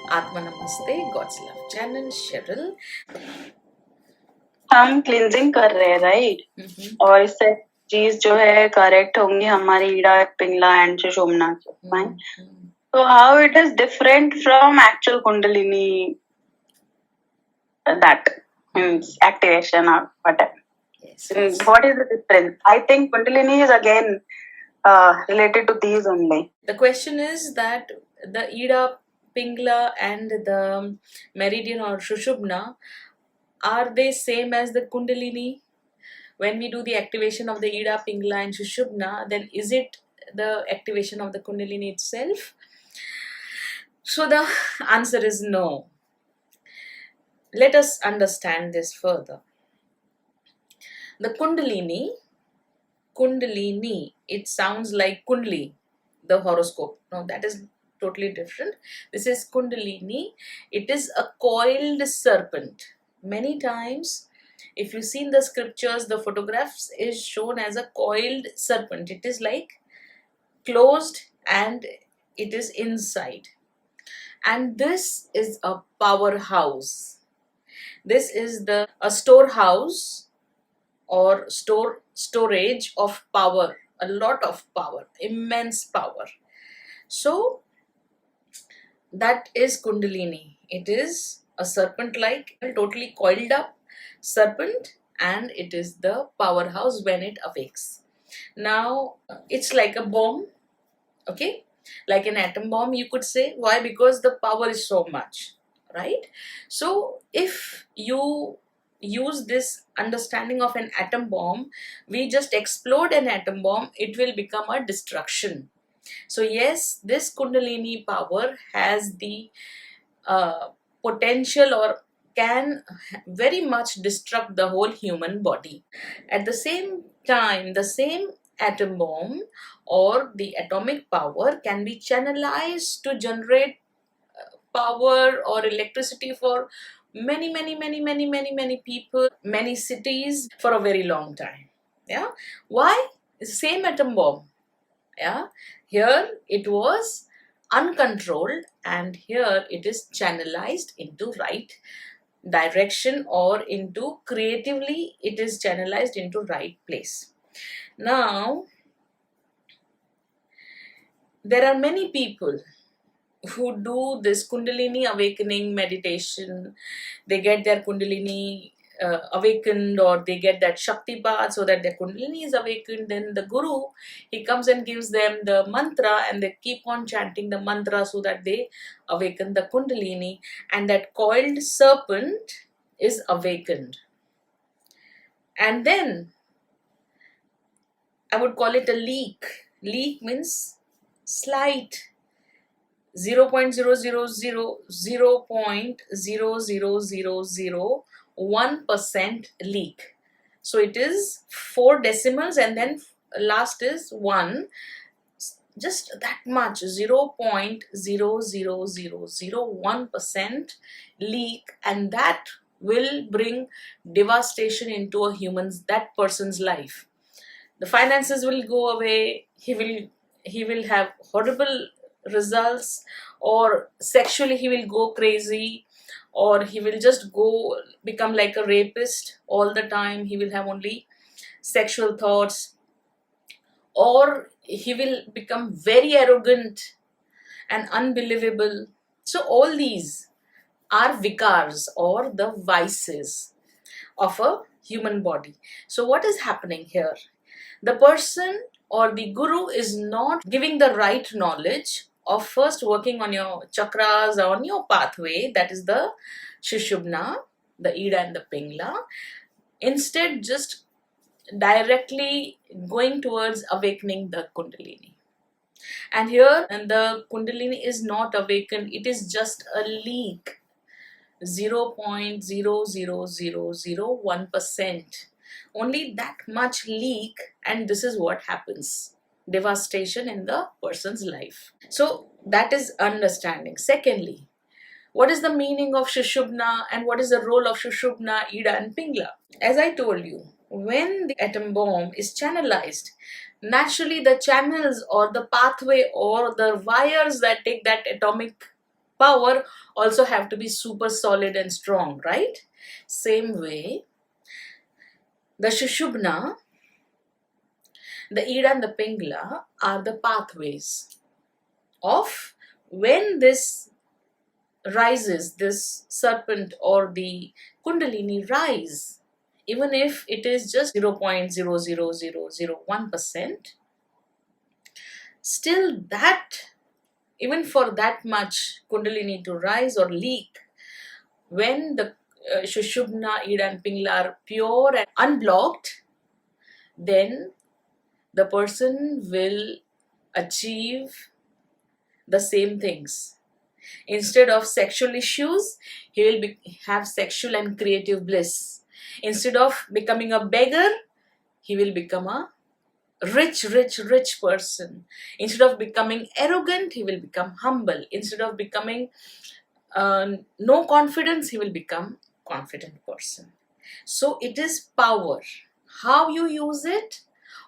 Aatma Namaste, God's Love Channel, Cheryl. हम cleansing कर रहे हैं राइट और इससे चीज जो है करेक्ट होंगी हमारी Ida Pingala and Sushumna fine so how it is different from actual kundalini that means activation or whatever. Yes. What is the difference? I think kundalini is again related to these only. The question is that the Ida, Pingla and the Meridian or Shushubna, are they same as the Kundalini? When we do the activation of the Ida, Pingla and Shushubna, then is it the activation of the Kundalini itself? So the answer is no. Let us understand this further. The Kundalini, it sounds like Kundli, the horoscope. No, that is totally different. This is Kundalini. It is a coiled serpent. Many times, if you see in the scriptures, the photographs is shown as a coiled serpent. It is like closed and it is inside. And this is a powerhouse. This is a storehouse or storage of power, a lot of power, immense power. So that is Kundalini. It is a serpent like, totally coiled up serpent, and it is the powerhouse when it awakes. Now it's like a bomb, okay, like an atom bomb, you could say. Why? Because the power is so much, right? So if you use this understanding of an atom bomb, we just explode an atom bomb, it will become a destruction. So yes, this Kundalini power has the potential or can very much destruct the whole human body. At the same time, the same atom bomb or the atomic power can be channelized to generate power or electricity for many people, many cities for a very long time. Yeah. Why? It's the same atom bomb. Yeah. Here it was uncontrolled and here it is channelized into right direction, or into creatively it is channelized into right place. Now there are many people who do this Kundalini awakening meditation. They get their Kundalini awakened, or they get that Shakti path so that their Kundalini is awakened. Then the Guru, he comes and gives them the mantra and they keep on chanting the mantra so that they awaken the Kundalini, and that coiled serpent is awakened. And then I would call it a leak. Leak means slight 0.0000001% leak. So it is 4 decimals and then last is 1. Just that much, 0.00001% leak, and that will bring devastation into that person's life. The finances will go away. He will have horrible results, or sexually he will go crazy, or he will just go become like a rapist all the time. He will have only sexual thoughts, or he will become very arrogant and unbelievable. So all these are vikars, or the vices of a human body. So what is happening here? The person or the guru is not giving the right knowledge of first working on your chakras, on your pathway, that is the Shusupna, the Ida and the Pingla. Instead, just directly going towards awakening the Kundalini. And here, and the Kundalini is not awakened, it is just a leak, 0.00001%. Only that much leak, and this is what happens: devastation in the person's life. So that is understanding. Secondly, what is the meaning of Shushubna and what is the role of Shushubna, Ida and Pingla? As I told you, when the atom bomb is channelized, naturally the channels or the pathway or the wires that take that atomic power also have to be super solid and strong, right? Same way, the Shusupna, the Ida and the Pingla are the pathways of when this rises, this serpent or the Kundalini rise, even if it is just 0.00001%, still that, even for that much Kundalini to rise or leak, when the Shushubna, Ida and Pingla are pure and unblocked, then the person will achieve the same things. Instead of sexual issues, he will have sexual and creative bliss. Instead of becoming a beggar, he will become a rich person. Instead of becoming arrogant, he will become humble. Instead of becoming no confidence, he will become confident person. So it is power. How you use it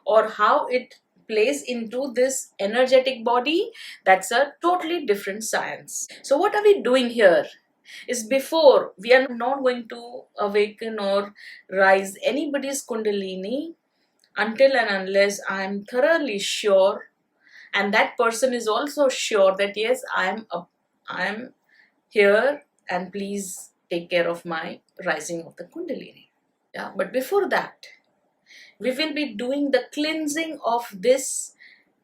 or how it plays into this energetic body, that's a totally different science. So what are we doing here is, before, we are not going to awaken or rise anybody's Kundalini until and unless I am thoroughly sure, and that person is also sure that yes, I am here, and please take care of my rising of the Kundalini. Yeah, but before that, we will be doing the cleansing of this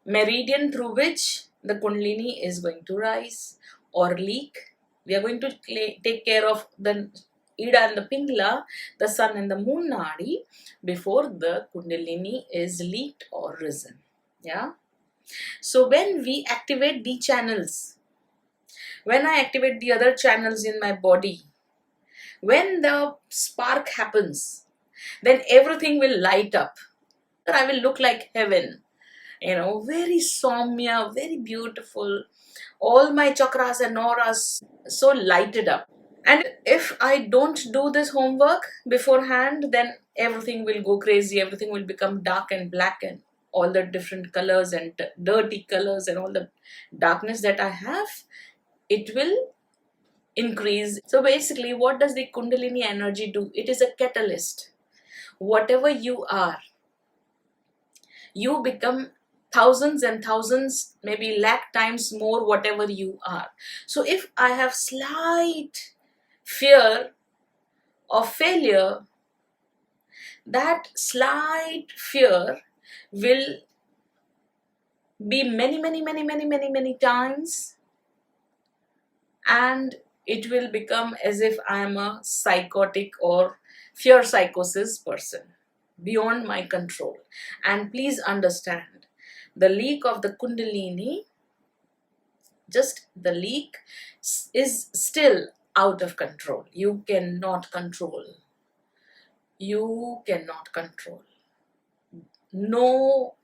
meridian through which the Kundalini is going to rise or leak. We are going to take care of the Ida and the Pingla, the sun and the moon nadi, before the Kundalini is leaked or risen. Yeah. So when we activate the channels, when I activate the other channels in my body, when the spark happens, then everything will light up. I will look like heaven, very soumya, very beautiful. All my chakras and auras so lighted up. And if I don't do this homework beforehand, then everything will go crazy. Everything will become dark and black, and all the different colors and dirty colors and all the darkness that I have, it will increase. So basically, what does the Kundalini energy do? It is a catalyst. Whatever you are, you become thousands and thousands, maybe lakh times more whatever you are. So if I have slight fear of failure, that slight fear will be many times, and it will become as if I am a psychotic or fear psychosis person beyond my control. And please understand, the leak of the Kundalini, just the leak, is still out of control. You cannot control. You cannot control. No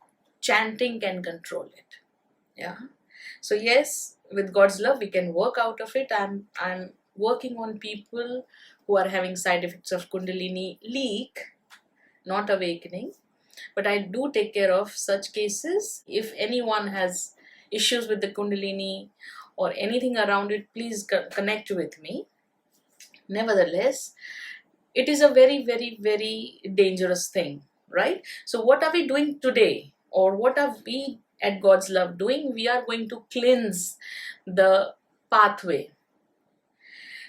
chanting can control it. Yeah. So yes, with God's love, we can work out of it. I'm working on people who are having side effects of Kundalini leak, not awakening. But I do take care of such cases. If anyone has issues with the Kundalini or anything around it, please connect with me. Nevertheless, it is a very dangerous thing, right? So what are we doing today, or what are we at God's love doing? We are going to cleanse the pathway.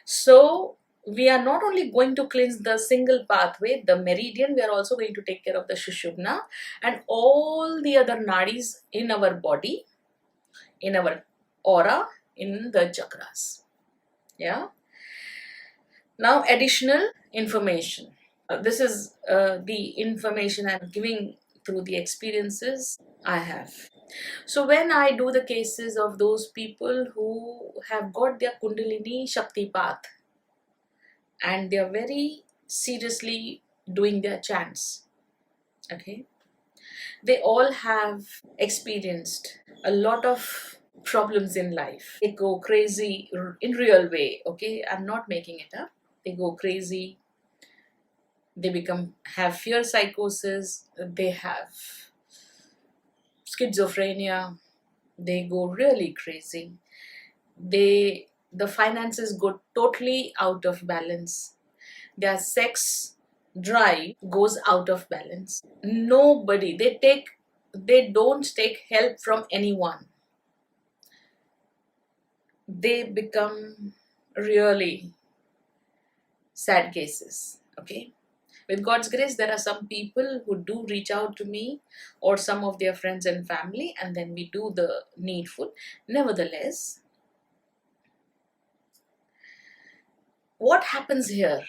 So we are not only going to cleanse the single pathway, the meridian, we are also going to take care of the Shushubna and all the other nadis in our body, in our aura, in the chakras. Yeah. Now, additional information. This is the information I'm giving through the experiences I have. So when I do the cases of those people who have got their Kundalini Shakti path and they are very seriously doing their chants, okay, they all have experienced a lot of problems in life. They go crazy in real way, okay, I'm not making it up. They go crazy, they have fear psychosis, they have schizophrenia, they go really crazy, they the finances go totally out of balance. Their sex drive goes out of balance. Nobody, they don't take help from anyone. They become really sad cases. Okay, with God's grace, there are some people who do reach out to me or some of their friends and family, and then we do the needful. Nevertheless, what happens here?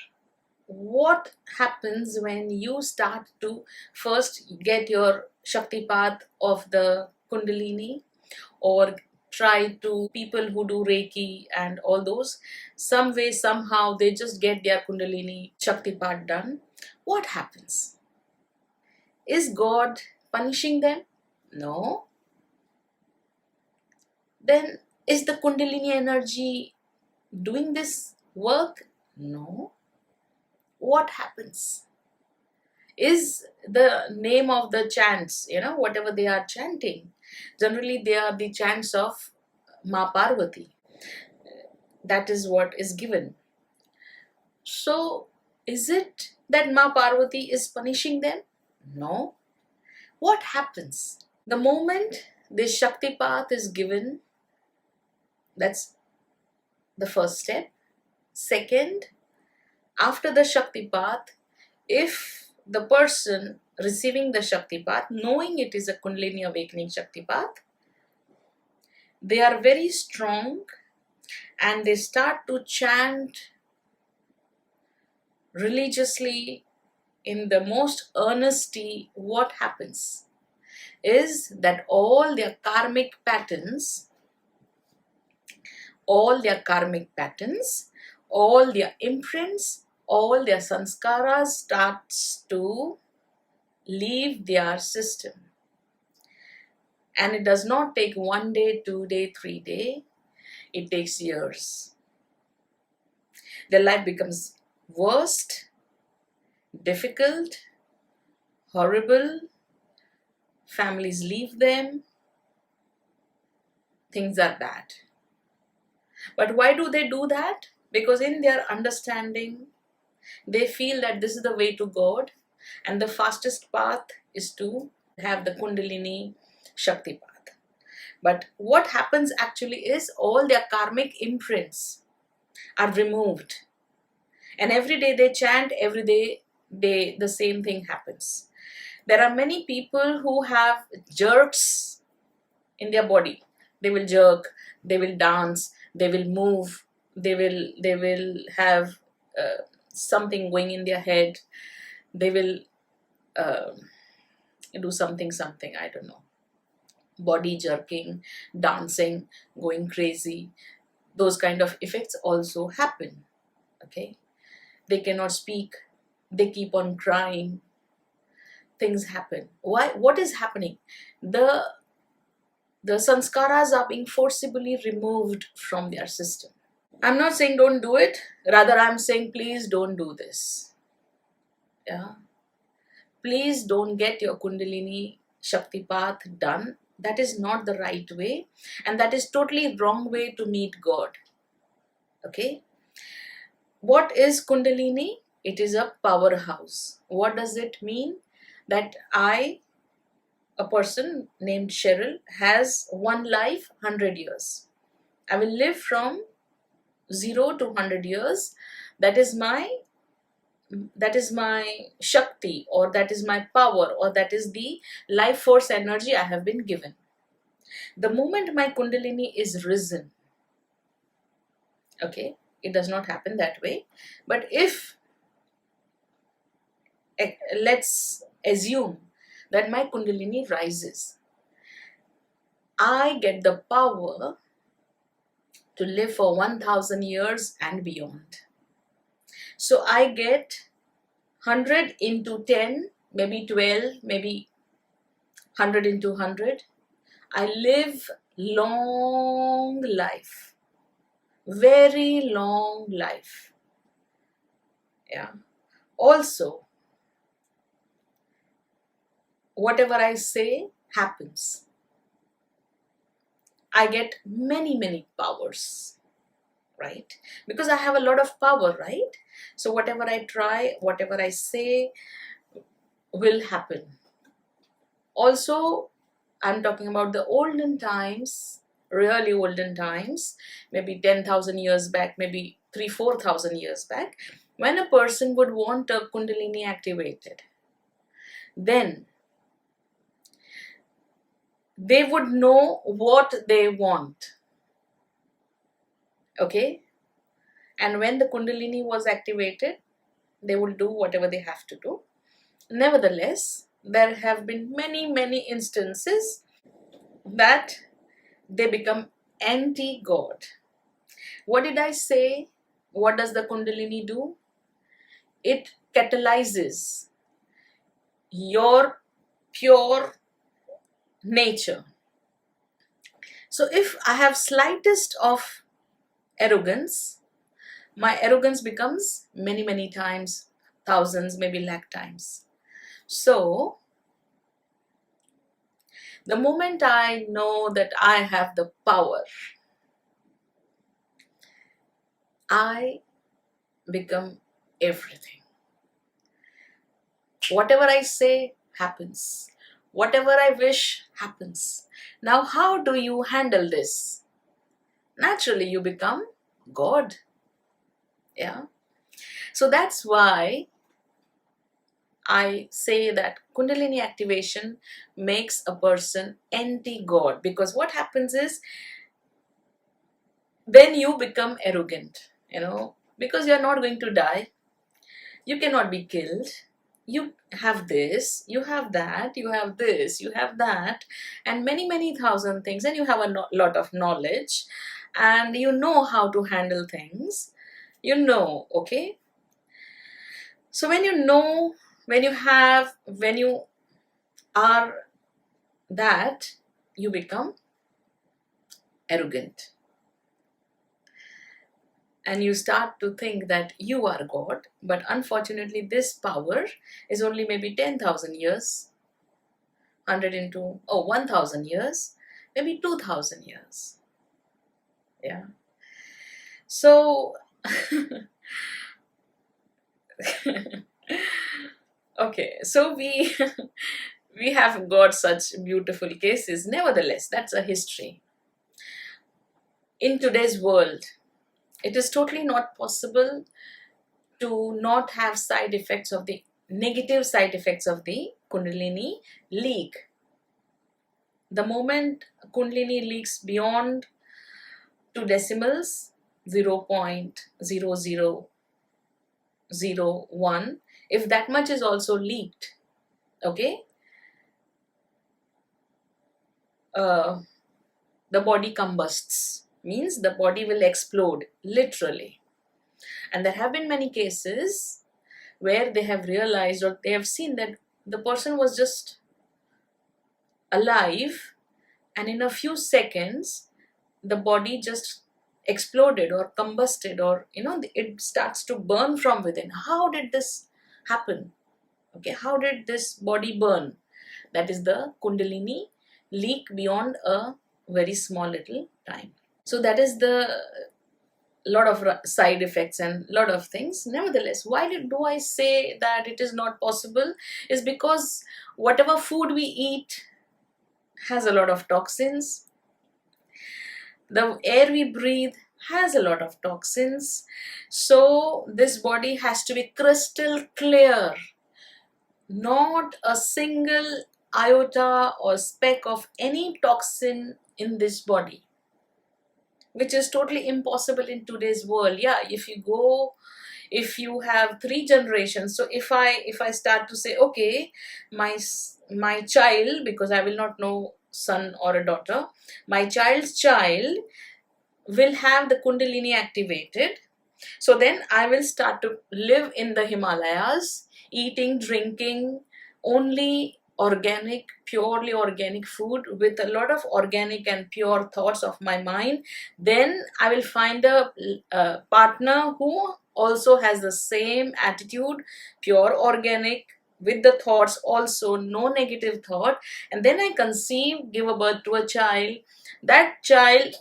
What happens when you start to first get your Shakti path of the Kundalini, or try to people who do Reiki and all those, some way, somehow they just get their Kundalini Shakti path done? What happens? Is God punishing them? No. Then is the Kundalini energy doing this work? No. What happens? Is the name of the chants, whatever they are chanting, generally they are the chants of Ma Parvati. That is what is given. So, is it that Ma Parvati is punishing them? No. What happens? The moment this Shakti path is given, that's the first step. Second, after the Shakti path, if the person receiving the Shakti path, knowing it is a Kundalini awakening Shakti path, they are very strong and they start to chant religiously in the most earnesty, what happens is that all their karmic patterns, all their imprints, all their sanskaras starts to leave their system. And it does not take 1 day, 2 day, 3 day. It takes years. Their life becomes worst, difficult, horrible. Families leave them. Things are bad. But why do they do that? Because in their understanding, they feel that this is the way to God, and the fastest path is to have the Kundalini Shakti path. But what happens actually is all their karmic imprints are removed. And every day they chant, every day the same thing happens. There are many people who have jerks in their body. They will jerk, they will dance, they will move, they will have something going in their head. They will do something, I don't know. Body jerking, dancing, going crazy. Those kind of effects also happen. Okay, they cannot speak. They keep on crying. Things happen. Why? What is happening? The sanskaras are being forcibly removed from their system. I'm not saying don't do it. Rather, I'm saying please don't do this. Yeah. Please don't get your Kundalini Shakti path done. That is not the right way. And that is totally wrong way to meet God. Okay. What is Kundalini? It is a powerhouse. What does it mean? That a person named Cheryl, has one life, 100 years. I will live from 0 to 100 years. That is my Shakti, or that is my power, or that is the life force energy I have been given. The moment my Kundalini is risen, okay, it does not happen that way. But if, let's assume that my Kundalini rises, I get the power to live for 1000 years and beyond. So I get 100 into 10, maybe 12, maybe 100 into 100. I live long life, very long life. Yeah. Also, whatever I say happens. I get many, many powers. right? Because I have a lot of power, right? So whatever I try, whatever I say will happen. Also, I'm talking about the olden times, really olden times, maybe 10,000 years back, maybe 4,000 years back, when a person would want a Kundalini activated, then they would know what they want. Okay? And when the Kundalini was activated, they will do whatever they have to do. Nevertheless, there have been many, many instances that they become anti-God. What did I say? What does the Kundalini do? It catalyzes your pure nature. So if I have slightest of arrogance, my arrogance becomes many, many times, thousands, maybe lakh times. So the moment I know that I have the power, I become everything. Whatever I say happens. Whatever I wish happens. Now, how do you handle this? Naturally, you become God. Yeah. So that's why I say that Kundalini activation makes a person anti-God, because what happens is then you become arrogant, because you're not going to die. You cannot be killed. You have this, you have that, you have this, you have that, and many, many thousand things, and you have a lot of knowledge, and you know how to handle things, okay? So when you know, when you are that, you become arrogant. And you start to think that you are God, but unfortunately this power is only maybe 10,000 years, 1,000 years, maybe 2,000 years. Yeah. So, okay, so we have got such beautiful cases. Nevertheless, that's a history. In today's world, it is totally not possible to not have side effects of the negative side effects of the Kundalini leak. The moment Kundalini leaks beyond 2 decimals, 0.0001, if that much is also leaked, okay, the body combusts, means the body will explode, literally. And there have been many cases where they have realized or they have seen that the person was just alive, and in a few seconds the body just exploded or combusted, or it starts to burn from within. How did this happen? Okay, how did this body burn? That is the Kundalini leak beyond a very small little time. So that is the lot of side effects and lot of things. Nevertheless, why do I say that it is not possible? Is because whatever food we eat has a lot of toxins. The air we breathe has a lot of toxins. So this body has to be crystal clear. Not a single iota or speck of any toxin in this body, which is totally impossible in today's world. Yeah, if you have 3 generations, so if I start to say, okay, my child, because I will not know son or a daughter, my child's child will have the Kundalini activated, so then I will start to live in the Himalayas, eating, drinking only organic, purely organic food with a lot of organic and pure thoughts of my mind. Then I will find a partner who also has the same attitude, pure organic, with the thoughts also, no negative thought. And then I conceive, give a birth to a child. That child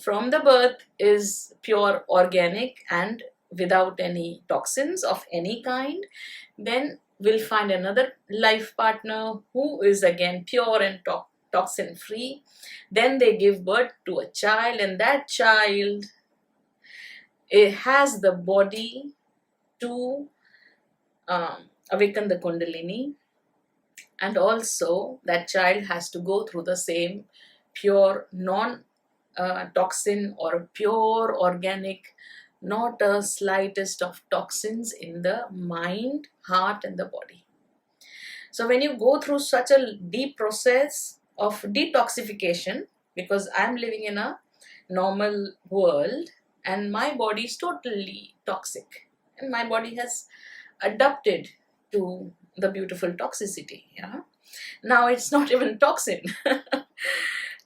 from the birth is pure organic and without any toxins of any kind, then we'll find another life partner who is again pure and toxin free. Then they give birth to a child, and that child, it has the body to awaken the Kundalini, and also that child has to go through the same pure non toxin or pure organic, not a slightest of toxins in the mind, heart and the body. So when you go through such a deep process of detoxification, because I'm living in a normal world and my body is totally toxic, and my body has adapted to the beautiful toxicity. Yeah, now it's not even toxin.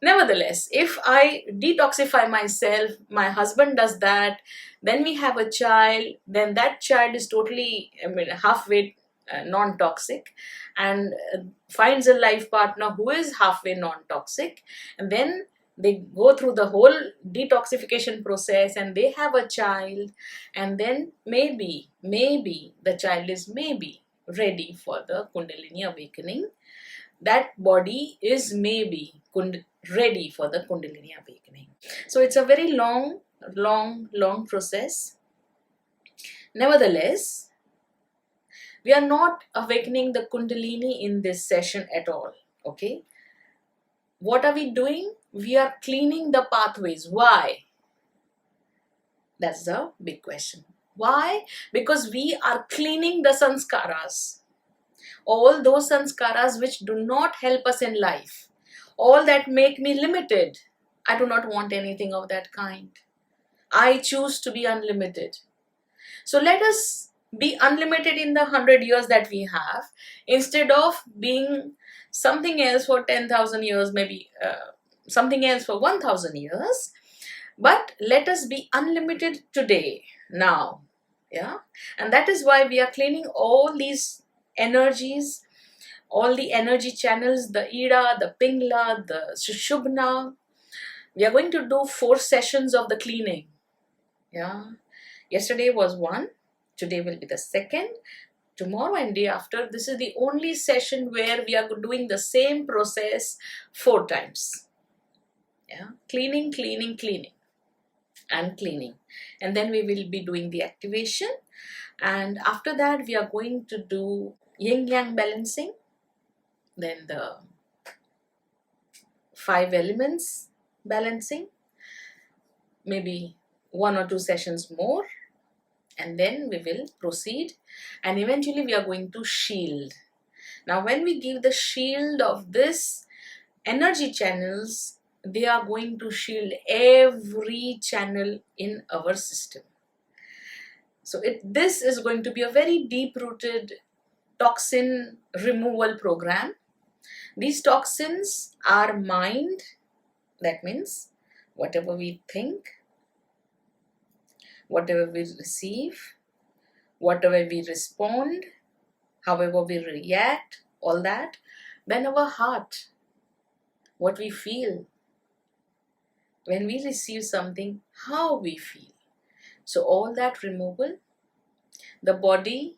Nevertheless, if I detoxify myself, my husband does that, then we have a child, then that child is totally, halfway non-toxic, and finds a life partner who is halfway non-toxic, and then they go through the whole detoxification process and they have a child, and then maybe the child is maybe ready for the Kundalini awakening. That body is maybe ready for the Kundalini awakening. So it's a very long process. Nevertheless, we are not awakening the Kundalini in this session at all. Okay, what are we doing? We are cleaning the pathways. Why? That's the big question. Why? Because we are cleaning the sanskaras, all those sanskaras which do not help us in life, all that make me limited. I do not want anything of that kind. I choose to be unlimited. So let us be unlimited in the 100 years that we have, instead of being something else for 10,000 years, maybe something else for 1,000 years. But let us be unlimited today, now. Yeah, and that is why we are cleaning all these energies, all the energy channels, the Ida, the Pingla, the Shusupna. We are going to do 4 sessions of the cleaning. Yeah, yesterday was one, today will be the second, tomorrow and day after. This is the only session where we are doing the same process 4 times. Yeah, cleaning and cleaning, and then we will be doing the activation, and after that we are going to do yin yang balancing, then the 5 elements balancing, maybe 1 or 2 sessions more, and then we will proceed, and eventually we are going to shield. Now when we give the shield of this energy channels, they are going to shield every channel in our system. So this is going to be a very deep-rooted toxin removal program. These toxins are mind, that means whatever we think, whatever we receive, whatever we respond, however we react, all that. Then our heart, what we feel. When we receive something, how we feel. So all that removal, the body,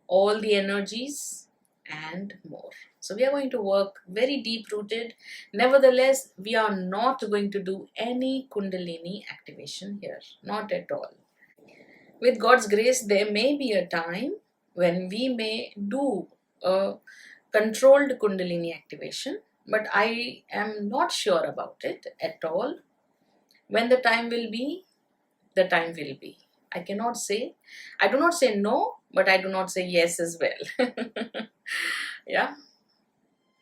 all the energies and more. So we are going to work very deep rooted. Nevertheless, we are not going to do any Kundalini activation here, not at all. With God's grace, there may be a time when we may do a controlled Kundalini activation, but I am not sure about it at all. When the time will be, the time will be. I cannot say. I do not say no, but I do not say yes as well. Yeah.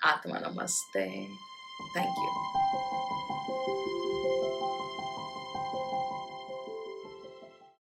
Aatma Namaste. Thank you.